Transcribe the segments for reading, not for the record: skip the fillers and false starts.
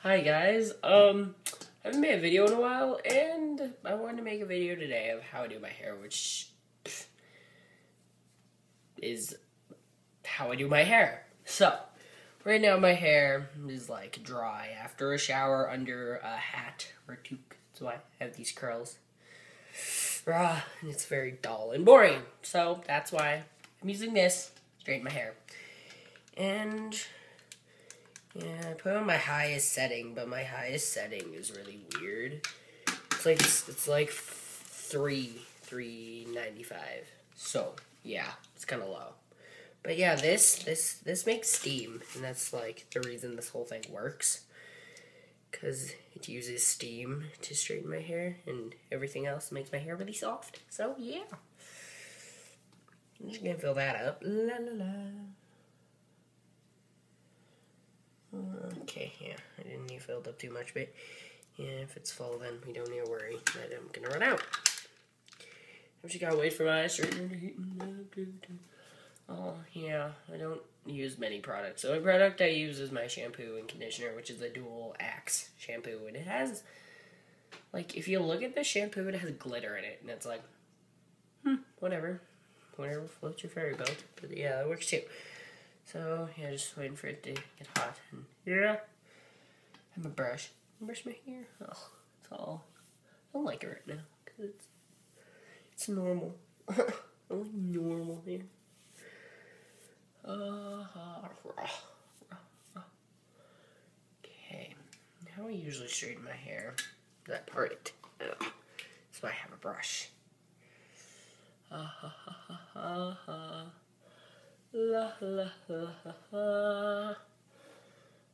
Hi guys, I haven't made a video in a while, and I wanted to make a video today of how I do my hair, which is how I do my hair. So, right now my hair is like dry after a shower under a hat or toque, so I have these curls. And it's very dull and boring, so that's why I'm using this to straighten my hair. And yeah, I put on my highest setting, but my highest setting is really weird. It's like 395. So yeah, it's kind of low. But yeah, this makes steam, and that's like the reason this whole thing works. Cause it uses steam to straighten my hair, and everything else makes my hair really soft. So yeah, I'm just gonna fill that up. La la la. Okay, yeah, I didn't need filled up too much, but yeah, if it's full, then we don't need to worry that I'm gonna run out. I just gotta wait for my straightener to heat. Oh, yeah, I don't use many products. The only product I use is my shampoo and conditioner, which is a dual axe shampoo, and it has, like, if you look at the shampoo, it has glitter in it, and it's like, whatever floats your ferry boat, but yeah, that works too. So, yeah, just waiting for it to get hot. And yeah, I have a brush. Brush my hair. Oh, it's all. I don't like it right now because it's normal. I like normal hair. Okay, how I usually straighten my hair. That part. So I have a brush. La la la la,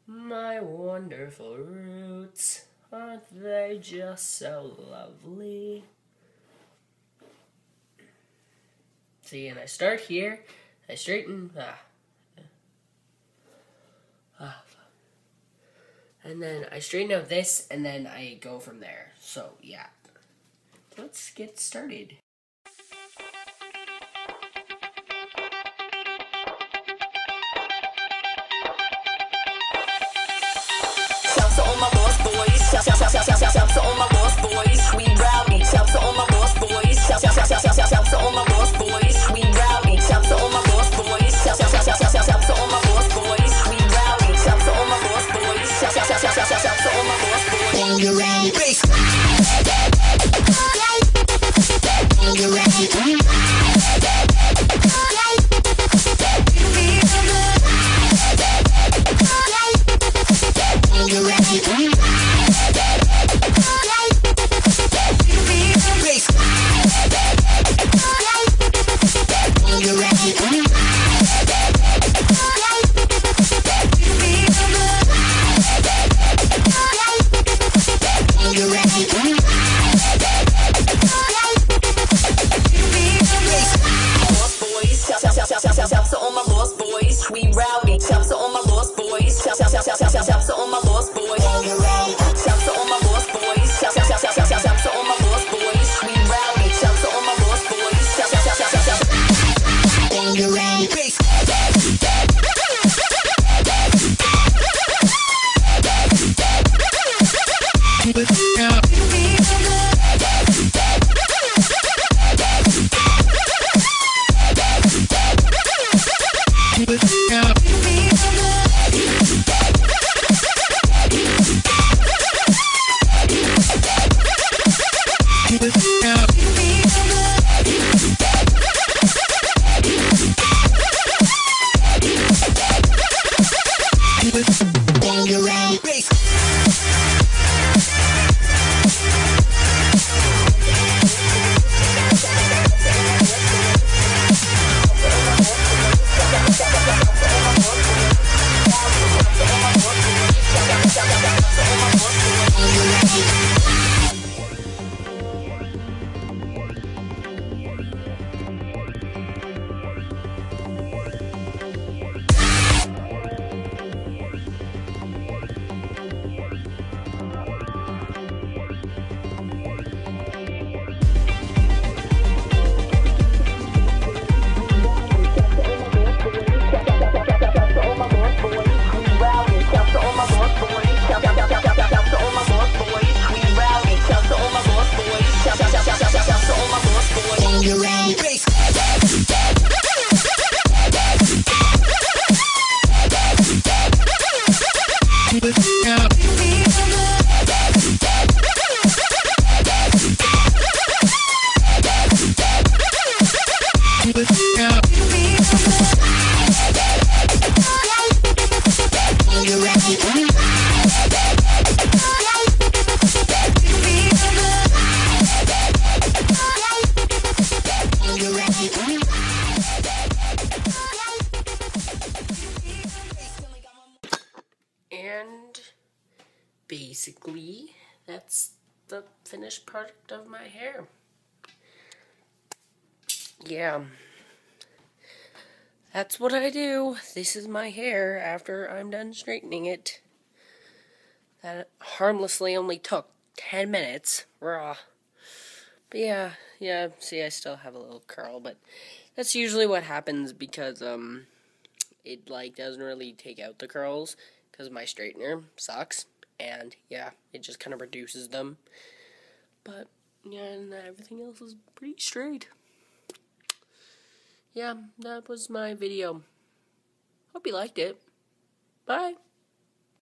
my wonderful roots, aren't they just so lovely? See, and I start here, I straighten, and then I straighten out this, and then I go from there. So, yeah, let's get started. To all my lost boys, shout to all my lost boys, we rowdy. Shout to all my lost boys, shout to all my lost boys, we rowdy. Shout to all my lost boys, shout to all my lost boys, we rowdy. Shout to all my lost boys, shout to all my lost boys. When you're ready, when you're ready. Shout to all my lost boys, we rowdy. Shout to all my lost boys, shout to all my lost boys. Shout to all my lost boys, shout to all my lost boys, we rowdy. Shout to all my lost boys, shout. When you're ready, And basically, that's the finished product of my hair. Yeah. That's what I do. This is my hair after I'm done straightening it. That harmlessly only took 10 minutes. Raw. But yeah, see, I still have a little curl, but that's usually what happens because, it, like, doesn't really take out the curls because my straightener sucks, and, yeah, it just kind of reduces them. But, yeah, and everything else is pretty straight. Yeah, that was my video. Hope you liked it. Bye.